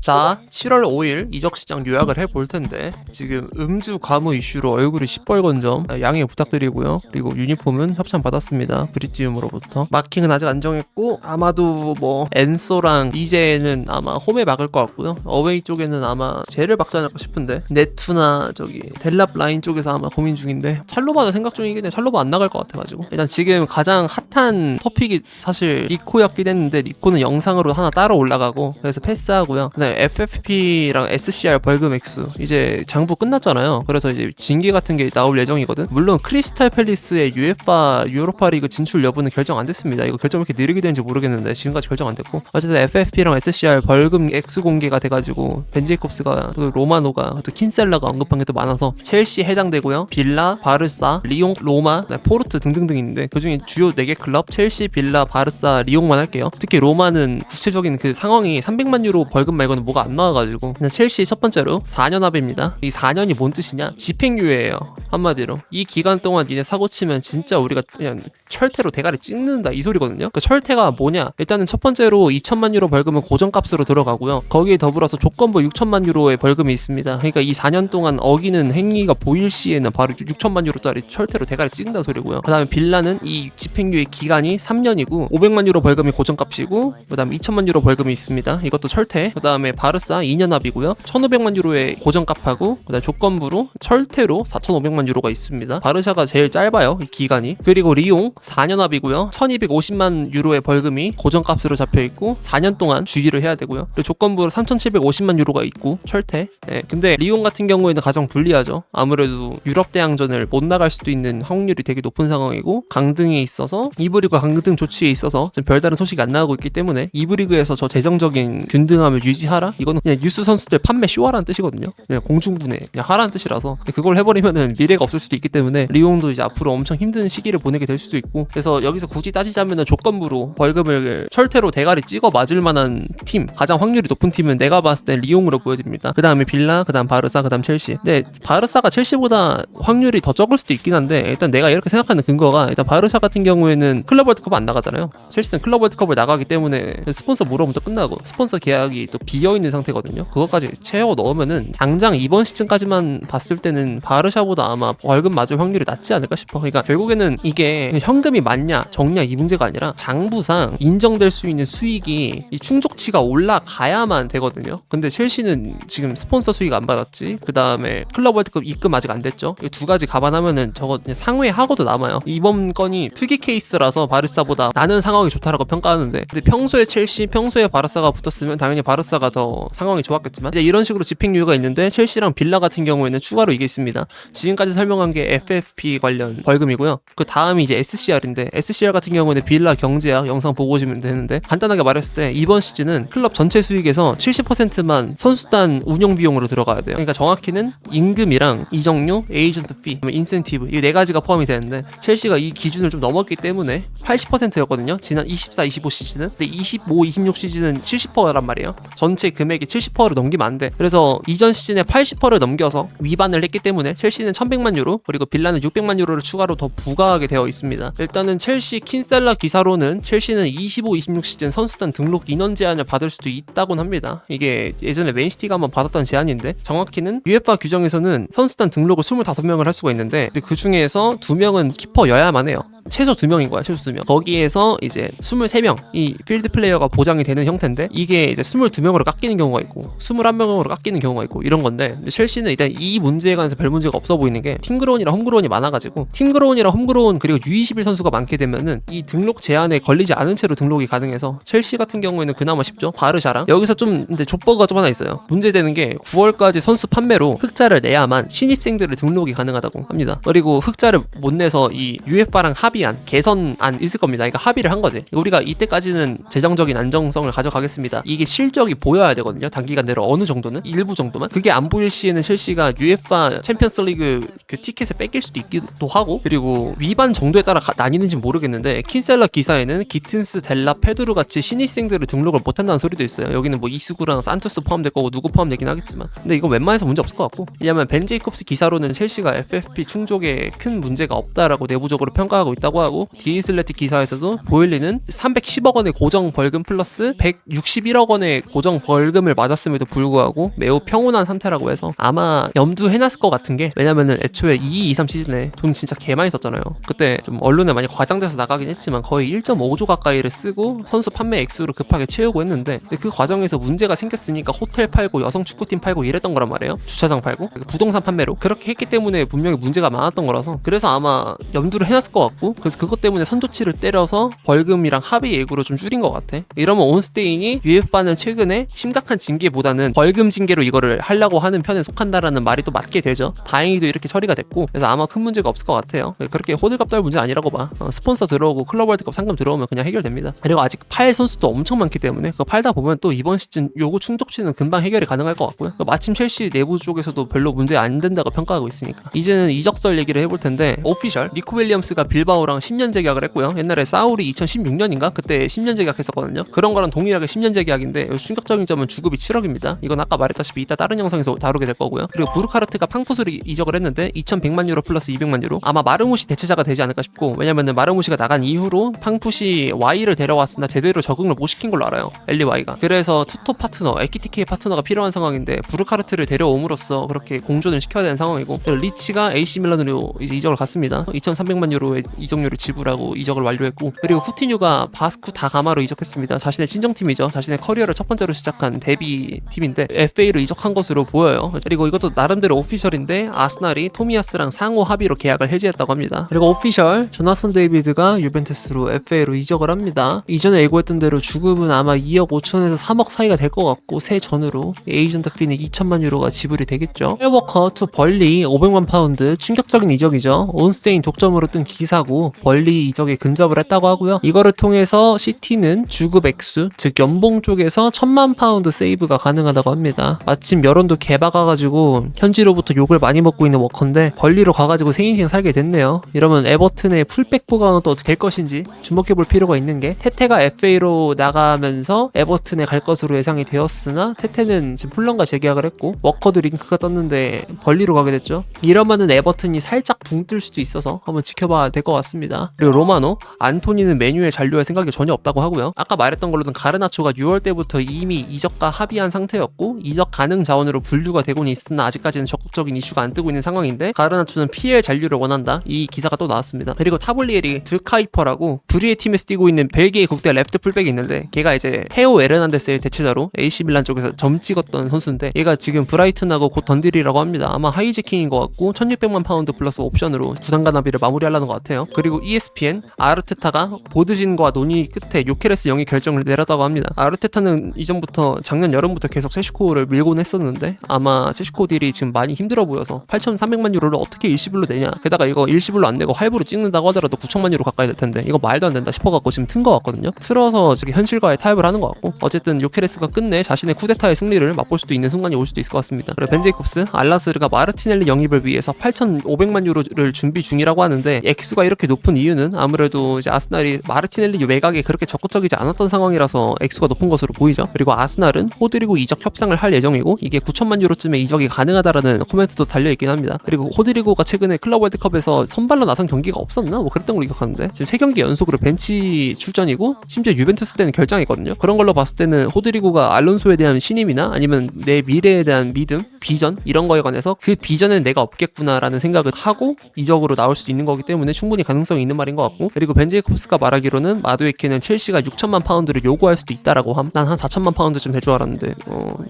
자, 7월 5일 이적시장 요약을 해볼 텐데 지금 음주 가무 이슈로 얼굴이 시뻘건 점 양해 부탁드리고요. 그리고 유니폼은 협찬 받았습니다. 브릿지움으로부터. 마킹은 아직 안 정했고 아마도 뭐 엔소랑 이제는 아마 홈에 막을 것 같고요. 어웨이 쪽에는 아마 쟤를 박지 않을까 싶은데 네투나 저기 델랍 라인 쪽에서 아마 고민 중인데 찰로바도 생각 중이긴 해. 찰로바 안 나갈 것 같아가지고 일단 지금 가장 핫한 토픽이 사실 니코였긴 했는데 니코는 영상으로 하나 따로 올라가고 그래서 패스하고요. 그다음에 FFP랑 SCR 벌금 액수 이제 장부 끝났잖아요. 그래서 이제 징계 같은 게 나올 예정이거든. 물론 크리스탈 팰리스의 유로파 리그 진출 여부는 결정 안 됐습니다. 이거 결정 왜 이렇게 느리게 되는지 모르겠는데 지금까지 결정 안 됐고 어쨌든 FFP랑 SCR 벌금 액수 공개가 돼가지고 벤 제이콥스가 또 로마노가 또 킨셀라가 언급한 게 또 많아서 첼시 해당되고요. 빌라, 바르사, 리옹, 로마, 포르투 등등등 있는데 그중에 주요 4개 클럽 첼시, 빌라, 바르사, 리옹만 할게요. 특히 로마는 구체적인 그 상황이 300만 유로 벌금 말고는 뭐가 안 나와가지고 그냥 첼시 첫 번째로 4년 합의입니다. 이 4년이 뭔 뜻이냐? 집행유예예요. 한마디로 이 기간 동안 니네 사고 치면 진짜 우리가 그냥 철퇴로 대가리 찍는다 이 소리거든요. 그 철퇴가 뭐냐? 일단은 첫 번째로 2천만 유로 벌금은 고정값으로 들어가고요. 거기에 더불어서 조건부 6천만 유로의 벌금이 있습니다. 그러니까 이 4년 동안 어기는 행위가 보일 시에는 바로 6천만 유로짜리 철퇴로 대가리 찍는다 소리고요. 그 다음에 빌라는 이 집행유예 기간이 3년이고 500만 유로 벌금이 고정값이고 그 다음에 2천만 유로 벌금이 있습니다. 이것도 철퇴. 그 다음에 바르사 2년 합이고요. 1,500만 유로의 고정값하고 그다음 조건부로 철퇴로 4,500만 유로가 있습니다. 바르샤가 제일 짧아요. 이 기간이. 그리고 리옹 4년 합이고요. 1,250만 유로의 벌금이 고정값으로 잡혀있고 4년 동안 주의를 해야 되고요. 그리고 조건부로 3,750만 유로가 있고 철퇴. 네, 근데 리옹 같은 경우에는 가장 불리하죠. 아무래도 유럽 대항전을 못 나갈 수도 있는 확률이 되게 높은 상황이고 강등에 있어서 2부 리그 강등 조치에 있어서 지금 별다른 소식이 안 나오고 있기 때문에 2부 리그에서 저 재정적인 균등함을 유지하라? 이거는 그냥 유스 선수들 판매 쇼하라는 뜻이거든요. 그냥 공중분해 그냥 하라는 뜻이라서 그걸 해버리면은 미래가 없을 수도 있기 때문에 리옹도 이제 앞으로 엄청 힘든 시기를 보내게 될 수도 있고 그래서 여기서 굳이 따지자면은 조건부로 벌금을 철퇴로 대가리 찍어 맞을 만한 팀 가장 확률이 높은 팀은 내가 봤을 때 리옹으로 보여집니다. 그 다음에 빌라, 그 다음 바르사, 그 다음 첼시. 근데 바르사가 첼시보다 확률이 더 적을 수도 있긴 한데 일단 내가 이렇게 생각하는 근거가 일단 바르사 같은 경우에는 클럽 월드컵 안 나가잖아요. 첼시는 클럽 월드컵을 나가기 때문에 스폰서 물어부터 끝나고 스폰서 계약이 또 비어있는 상태거든요. 그것까지 채워 넣으면은 당장 이번 시즌까지만 봤을 때는 바르샤보다 아마 벌금 맞을 확률이 낮지 않을까 싶어. 그러니까 결국에는 이게 현금이 많냐 적냐 이 문제가 아니라 장부상 인정될 수 있는 수익이 이 충족치가 올라가야만 되거든요. 근데 첼시는 지금 스폰서 수익 안 받았지. 그 다음에 클럽 월드컵 입금 아직 안 됐죠. 이 두 가지 감안하면은 저거 그냥 상회하고도 남아요. 이번 건이 특이 케이스라서 바르사보다 나는 상황이 좋다라고 평가하는데 근데 평소에 첼시, 평소에 바르사가 붙었으면 당연히 바르사가 더 상황이 좋았겠지만 이제 이런 식으로 집행유예가 있는데 첼시랑 빌라 같은 경우에는 추가로 이게 있습니다. 지금까지 설명한 게 FFP 관련 벌금이고요. 그 다음이 이제 SCR인데 SCR 같은 경우에는 빌라 경제학 영상 보고 오시면 되는데 간단하게 말했을 때 이번 시즌은 클럽 전체 수익에서 70%만 선수단 운영 비용으로 들어가야 돼요. 그러니까 정확히는 임금이랑 이적료, 에이전트 피, 인센티브 이 네 가지가 포함이 되는데 첼시가 이 기준을 좀 넘었기 때문에 80%였거든요. 지난 24-25 시즌은. 근데 25-26 시즌은 70%란 말이에요. 전체 금액이 70%를 넘기면 안 돼. 그래서 이전 시즌에 80%를 넘겨서 위반을 했기 때문에 첼시는 1,100만 유로 그리고 빌라는 600만 유로를 추가로 더 부과하게 되어 있습니다. 일단은 첼시 킨셀라 기사로는 첼시는 25-26 시즌 선수단 등록 인원 제한을 받을 수도 있다곤 합니다. 이게 예전에 맨시티가 한번 받았던 제한인데 정확히는 UEFA 규정에서는 선수단 등록을 25명을 할 수가 있는데 그 중에서 2명은 키퍼여야만 해요. 최소 2명인 거야. 최소 2명. 거기에서 이제 23명 이 필드 플레이어가 보장이 되는 형태인데 이게 이제 22명으로 깎이는 경우가 있고 21명으로 깎이는 경우가 있고 이런 건데 첼시는 일단 이 문제에 관해서 별 문제가 없어 보이는 게 팀그로운이랑 홈그로운이 많아가지고 팀그로운이랑 홈그로운 그리고 U21 선수가 많게 되면은 이 등록 제한에 걸리지 않은 채로 등록이 가능해서 첼시 같은 경우에는 그나마 쉽죠. 바르샤랑 여기서 좀 근데 족버그가 좀 하나 있어요. 문제되는 게 9월까지 선수 판매로 흑자를 내야만 신입생들을 등록이 가능하다고 합니다. 그리고 흑자를 못 내서 이 UEFA랑 합의안 개선안 있을 겁니다. 그러니까 합의를 한 거지. 우리가 이때까지는 재정적인 안정성을 가져가겠습니다. 이게 실적이 보여야 되거든요. 단기간 내로 어느 정도는 일부 정도만 그게 안 보일 시에는 첼시가 UEFA 챔피언스리그 그 티켓을 뺏길 수도 있기도 하고 그리고 위반 정도에 따라 나뉘는지 모르겠는데 킨셀라 기사에는 기튼스, 델라, 페드루 같이 신입생들을 등록을 못한다는 소리도 있어요. 여기는 뭐 이수구랑 산투스 포함될 거고 누구 포함되긴 하겠지만 근데 이건 웬만해서 문제 없을 것 같고 왜냐면 벤 제이콥스 기사로는 첼시가 FFP 충족에 큰 문제가 없다라고 내부적으로 평가하고 있다고 하고 디슬레틱 기사에서도 보일리는 310억 원의 고정 벌금 플러스 161억 원의 고정 벌금을 맞았음에도 불구하고 매우 평온한 상태라고 해서 아마 염두해놨을 것 같은 게, 왜냐면은 애초에 2-2-3 시즌에 돈 진짜 개 많이 썼잖아요. 그때 좀 언론에 많이 과장돼서 나가긴 했지만 거의 1.5조 가까이를 쓰고 선수 판매 액수로 급하게 채우고 했는데, 그 과정에서 문제가 생겼으니까 호텔 팔고 여성 축구팀 팔고 이랬던 거란 말이에요. 주차장 팔고 부동산 판매로 그렇게 했기 때문에 분명히 문제가 많았던 거라서, 그래서 아마 염두를 해놨을 것 같고, 그래서 그것 때문에 선조치를 때려서 벌금이랑 합의 예고로 좀 줄인 것 같아. 이러면 온스테인이 UEFA는 최근에 심각한 징계보다는 벌금 징계로 이거를 하려고 하는 편에 속한다라는 말이 또 맞게 되죠. 다행히도 이렇게 처리가 됐고, 그래서 아마 큰 문제가 없을 것 같아요. 그렇게 호들갑 떨 문제 아니라고 봐. 스폰서 들어오고 클럽 월드컵 상금 들어오면 그냥 해결됩니다. 그리고 아직 팔 선수도 엄청 많기 때문에 그거 팔다 보면 또 이번 시즌 요구 충족치는 금방 해결이 가능할 것 같고요. 마침 첼시 내부 쪽에서도 별로 문제 안 된다고 평가하고 있으니까 이제는 이적설 얘기를 해볼 텐데, 오피셜 니코 윌리엄스가 빌바오랑 10년 재계약을 했고요. 옛날에 사울이 2016년인가 그때 10년 재계약했었거든요. 그런 거랑 동일하게 10년 재계약인데 충격적인 점은 주급이 7억입니다. 이건 아까 말했다시피 이따 다른 영상에서 다루게 될 거고요. 그리고 부르카르트가 팡푸스를 이적을 했는데 2,100만 유로 플러스 200만 유로. 아마 마르무시 대체자가 되지 않을까 싶고, 왜냐면은 마르무시가 나간 이후로 팡푸시 Y를 데려왔으나 제대로 적응을 못 시킨 걸로 알아요. 엘리 Y가. 그래서 투톱 파트너, 에키티케이 파트너가 필요한 상황인데 부르카르트를 데려옴으로써 그렇게 공존을 시켜야 되는 상황이고, 리치가 AC 밀란으로 이제 이적을 갔습니다. 2,300만 유로의 이적료를 지불하고 이적을 완료했고, 그리고 후티뉴가 바스쿠 다 가마로 이적했습니다. 자신의 친정팀이죠. 자신의 커리어를 첫 번째로 시작한 데뷔 팀인데 FA로 이적한 것으로 보여요. 그리고 이것도 나름대로 오피셜인데 아스날이 토미야스랑 상호 합의로 계약을 해지했다고 합니다. 그리고 오피셜 조나선 데이비드가 유벤투스로 FA로 이적을 합니다. 이전에 예고했던 대로 주급은 아마 2억 5천에서 3억 사이가 될 것 같고, 새 전후로 에이전트 피는 2천만 유로가 지불이 되겠죠. 헬워커 투 벌리 500만 파운드, 충격적인 이적이죠. 온스테인 독점으로 뜬 기사고 벌리 이적에 근접을 했다고 하고요. 이거를 통해서 시티는 주급 액수, 즉 연봉 쪽에서 1,000만 파운드 세이브가 가능하다고 합니다. 마침 여론도 개박아가지고 현지로부터 욕을 많이 먹고 있는 워커인데 벌리로 가가지고 새 인생 살게 됐네요. 이러면 에버튼의 풀백 보강은 또 어떻게 될 것인지 주목해볼 필요가 있는 게, 테테가 FA로 나가면서 에버튼에 갈 것으로 예상이 되었으나 테테는 지금 풀런과 재계약을 했고, 워커도 링크가 떴는데 벌리로 가게 됐죠. 이러면은 에버튼이 살짝 붕 뜰 수도 있어서 한번 지켜봐야 될 것 같습니다. 그리고 로마노, 안토니는 메뉴에 잔류할 생각이 전혀 없다고 하고요. 아까 말했던 걸로는 가르나초가 6월 때부터 이미 이적과 합의한 상태였고 이적 가능 자원으로 분류가 되고는 있으나 아직까지는 적극적인 이슈가 안 뜨고 있는 상황인데, 가르나초는 PL 잔류를 원한다, 이 기사가 또 나왔습니다. 그리고 타블리에리 드카이퍼라고 브리의 팀에서 뛰고 있는 벨기에 국대 레프트 풀백이 있는데, 걔가 이제 헤오 에르난데스의 대체자로 AC 밀란 쪽에서 점 찍었던 선수인데, 얘가 지금 브라이튼하고 곧 던딜이라고 합니다. 아마 하이제킹인 것 같고 1,600만 파운드 플러스 옵션으로 구단간 합의를 마무리하려는 것 같아요. 그리고 ESPN, 아르테타가 보드진과 논의 끝에 요케레스 영입 결정을 내렸다고 합니다. 아르테타는 이전부터 작년 여름부터 계속 세슈코를 밀곤 했었는데 아마 세슈코 딜이 지금 많이 힘들어 보여서 8,300만 유로를 어떻게 일시불로 내냐, 게다가 이거 일시불로 안 내고 할부로 찍는다고 하더라도 9천만 유로 가까이 될 텐데 이거 말도 안 된다 싶어갖고 지금 튼 것 같거든요. 틀어서 지금 현실과의 타협을 하는 것 같고, 어쨌든 요케레스가 끝내 자신의 쿠데타의 승리를 맛볼 수도 있는 순간이 올 수도 있을 것 같습니다. 그리고 벤 제이콥스, 알라스르가 마르티넬리 영입을 위해서 8,500만 유로를 준비 중이라고 하는데, 액수가 이렇게 높은 이유는 아무래도 이제 아스날이 마르티넬리 외곽에 그렇게 적극적이지 않았던 상황이라서 액수가 높은 것으로 보이죠. 그리고 아스날은 호드리고 이적 협상을 할 예정이고 이게 9천만 유로쯤에 이적이 가능하다라는 코멘트도 달려있긴 합니다. 그리고 호드리고가 최근에 클럽 월드컵에서 선발로 나선 경기가 없었나? 뭐 그랬던 걸로 기억하는데 지금 3경기 연속으로 벤치 출전이고 심지어 유벤투스 때는 결장이거든요. 그런 걸로 봤을 때는 호드리고가 알론소에 대한 신임이나 아니면 내 미래에 대한 믿음, 비전 이런 거에 관해서 그 비전은 내가 없겠구나라는 생각을 하고 이적으로 나올 수 있는 거기 때문에 충분히 가능성이 있는 말인 것 같고, 그리고 벤 제이콥스가 말하기로는 마두에케는 첼시가 6천만 파운드를 요구할 수도 있다라고 함. 난 한 4천만 파운드쯤 될 줄 알았는데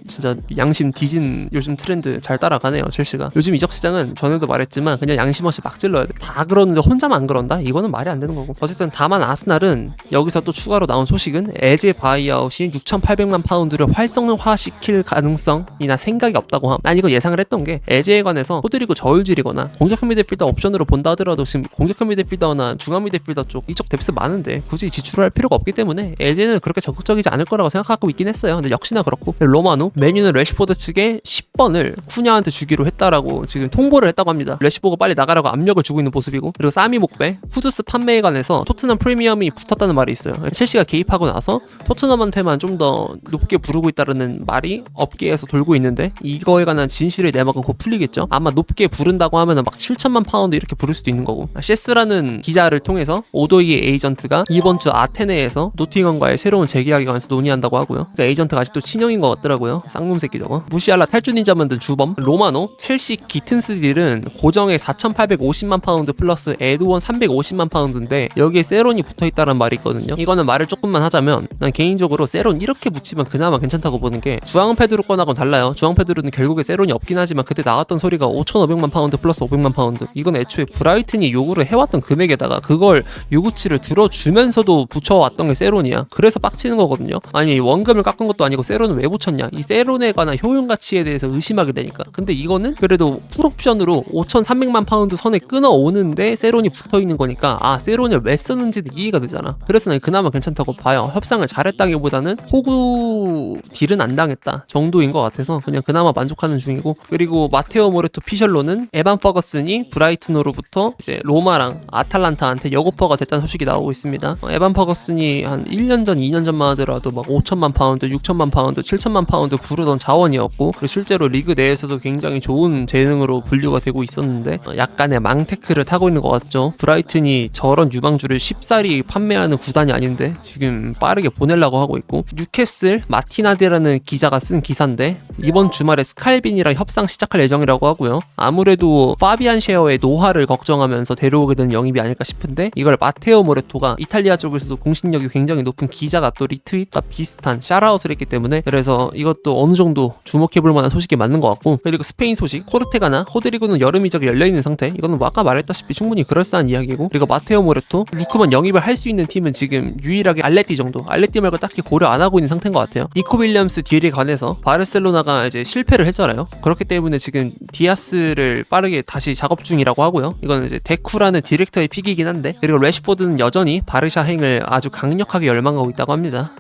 진짜 양심 뒤진 요즘 트렌드 잘 따라가네요 첼시가. 요즘 이적 시장은 전에도 말했지만 그냥 양심 없이 막 질러야 돼. 다 그러는데 혼자만 안 그런다? 이거는 말이 안 되는 거고. 어쨌든 다만 아스날은 여기서 또 추가로 나온 소식은 에제 바이아웃이 6,800만 파운드를 활성화시킬 가능성이나 생각이 없다고 함. 난 이거 예상을 했던 게 에제에 관해서 호드리고 저울질이거나 공격형 미드필더 옵션으로 본다 하더라도 지금 공격형 미드필더나 중앙 미드필더 쪽 이쪽 뎁스 많은데 굳이 지출할 필요가 없기 때문에 에제는 그렇게 적극적이지 않을 거라고 생각하고 있긴 했어요. 근데 역시나 그렇고, 로마노, 메뉴는 래시포드 측에 10번을 쿠냐한테 주기로 했다라고 지금 통보를 했다고 합니다. 래시포드가 빨리 나가라고 압력을 주고 있는 모습이고, 그리고 사미 목베, 후드스 판매에 관해서 토트넘 프리미엄이 붙었다는 말이 있어요. 첼시가 개입하고 나서 토트넘한테만 좀 더 높게 부르고 있다는 말이 업계에서 돌고 있는데, 이거에 관한 진실의 내막은 곧 풀리겠죠. 아마 높게 부른다고 하면은 막 7천만 파운드 이렇게 부를 수도 있는 거고, 셰스라는 기자를 통해서 오도이의 에이전트가 이번 주 아테네에서 노팅엄과의 새로운 재계약에 관해서 논의한다고 하고요. 그러니까 아탈란타가 아직도 친형인 것 같더라고요. 쌍놈 새끼 저거. 무시알라 탈주 닌자 만든 주범 로마노. 첼시 기튼스 딜은 고정에 4,850만 파운드 플러스 에드원 350만 파운드인데 여기에 세론이 붙어있다는 말이 있거든요. 이거는 말을 조금만 하자면 난 개인적으로 세론 이렇게 붙이면 그나마 괜찮다고 보는 게 주황 패드로 거나고는 달라요. 주황 패드로는 결국에 세론이 없긴 하지만 그때 나왔던 소리가 5,500만 파운드 플러스 500만 파운드. 이건 애초에 브라이튼이 요구를 해왔던 금액에다가 그걸 요구치를 들어주면서도 붙여왔던 게 세론이야. 그래서 빡치는 거거든요. 아니 원금을 깎은 것도 아니고 세론을 왜 붙였냐. 이 세론에 관한 효용 가치에 대해서 의심하게 되니까. 근데 이거는 그래도 풀옵션으로 5,300만 파운드 선에 끊어오는데 세론이 붙어있는 거니까 아 세론을 왜 썼는지도 이해가 되잖아. 그래서 난 그나마 괜찮다고 봐요. 협상을 잘했다기보다는 호구 딜은 안 당했다 정도인 것 같아서 그냥 그나마 만족하는 중이고. 그리고 마테오 모레토 피셜로는 에반 퍼거슨이 브라이튼으로부터 이제 로마랑 아탈란타한테 역오퍼가 됐다는 소식이 나오고 있습니다. 에반 퍼거슨이 한 1년 전 2년 전만 하더라도 막 5천만 파운드 6천만 파운드 7천만 파운드 부르던 자원이었고 그리고 실제로 리그 내에서도 굉장히 좋은 재능으로 분류가 되고 있었는데 약간의 망테크를 타고 있는 것 같죠. 브라이튼이 저런 유망주를 쉽사리 판매하는 구단이 아닌데 지금 빠르게 보내려고 하고 있고. 뉴캐슬 마티나드라는 기자가 쓴 기사인데 이번 주말에 스칼빈이랑 협상 시작할 예정이라고 하고요. 아무래도 파비안 셰어의 노화를 걱정하면서 데려오게 된 영입이 아닐까 싶은데 이걸 마테오 모레토가 이탈리아 쪽에서도 공신력이 굉장히 높은 기자가 또 리트윗과 비슷한 샤라웃을 했기 때문에 그래서 이것도 어느 정도 주목해볼 만한 소식이 맞는 것 같고. 그리고 스페인 소식 코르테가나 호드리고는 여름 이적이 열려있는 상태. 이거는 뭐 아까 말했다시피 충분히 그럴싸한 이야기고. 그리고 마테오 모레토 루크만 영입을 할 수 있는 팀은 지금 유일하게 알레띠 정도. 알레띠 말고 딱히 고려 안 하고 있는 상태인 것 같아요. 니코 윌리엄스 딜에 관해서 바르셀로나가 이제 실패를 했잖아요. 그렇기 때문에 지금 디아스를 빠르게 다시 작업 중이라고 하고요. 이건 이제 데쿠라는 디렉터의 픽이긴 한데 그리고 레시포드는 여전히 바르샤 행을 아주 강력하게 열망하고 있다고 합니다.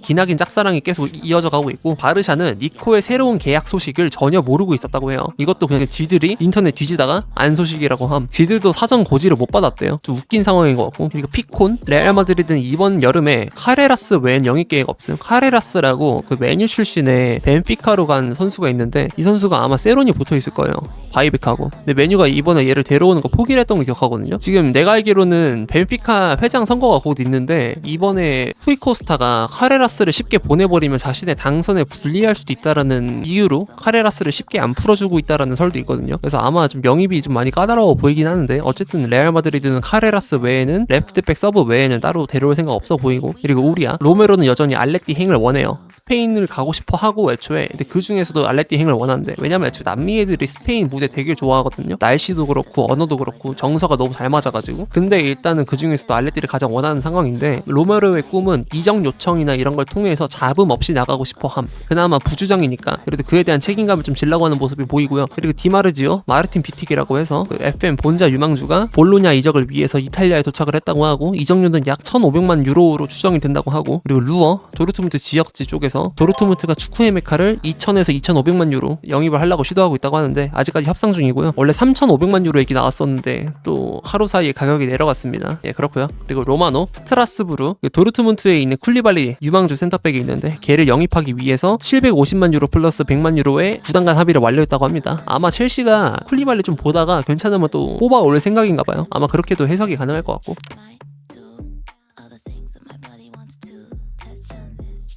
기나긴 짝사랑이 계속 이어져 가고 있고 바르샤는 니코의 새로운 계약 소식을 전혀 모르고 있었다고 해요. 이것도 그냥 지들이 인터넷 뒤지다가 안 소식이라고 함. 지들도 사전 고지를 못 받았대요. 좀 웃긴 상황인 것 같고. 그리고 피콘 레알 마드리드는 이번 여름에 카레라스 외엔 영입 계획 없음. 카레라스라고 그 메뉴 출신의 벤피카로 간 선수가 있는데 이 선수가 아마 세론이 붙어 있을 거예요. 바이백하고. 근데 메뉴가 이번에 얘를 데려오는 거 포기를 했던 걸 기억하거든요. 지금 내가 알기로는 벤피카 회장 선거가 곧 있는데 이번에 후이코스타가 카레라스를 쉽게 보내버리면 자신의 당선에 불리할 수도 있다라는 이유로 카레라스를 쉽게 안 풀어주고 있다라는 설도 있거든요. 그래서 아마 좀 영입이 좀 많이 까다로워 보이긴 하는데 어쨌든 레알 마드리드는 카레라스 외에는 레프트백 서브 외에는 따로 데려올 생각 없어 보이고. 그리고 우리야 로메로는 여전히 알레띠 행을 원해요. 스페인을 가고 싶어 하고 애초에. 근데 그 중에서도 알레띠 행을 원하는데 왜냐면 애초에 남미 애들이 스페인 무대 되게 좋아하거든요. 날씨도 그렇고 언어도 그렇고 정서가 너무 잘 맞아가지고. 근데 일단은 그 중에서도 알레띠를 가장 원하는 상황인데 로메로의 꿈은 이적 요청이나 이런 걸 통해서 잡음 없이 나가고 싶어 함. 그나마 부주장이니까 그래도 그에 대한 책임감을 좀 질라고 하는 모습이 보이고요. 그리고 디마르지오 마르틴 비틱이라고 해서 그 FM 본자 유망주가 볼로냐 이적을 위해서 이탈리아에 도착을 했다고 하고 이적료는 약 1,500만 유로로 추정이 된다고 하고. 그리고 루어 도르트문트 지역지 쪽에서 도르트문트가 축구의 메카를 2,000에서 2,500만 유로 영입을 하려고 시도하고 있다고 하는데 아직까지 협상 중이고요. 원래 3,500만 유로 얘기 나왔었는데 또 하루 사이에 가격이 내려갔습니다. 예, 그렇고요. 그리고 로마노 스트라스부르 도르트문트에 있는 쿨리발리 유망주 센터백이 있는데 걔를 영입하기 위해서 750만 유로 플러스 100만 유로의 구단 간 합의를 완료했다고 합니다. 아마 첼시가 쿨리발리 좀 보다가 괜찮으면 또 뽑아 올 생각인가 봐요. 아마 그렇게도 해석이 가능할 것 같고.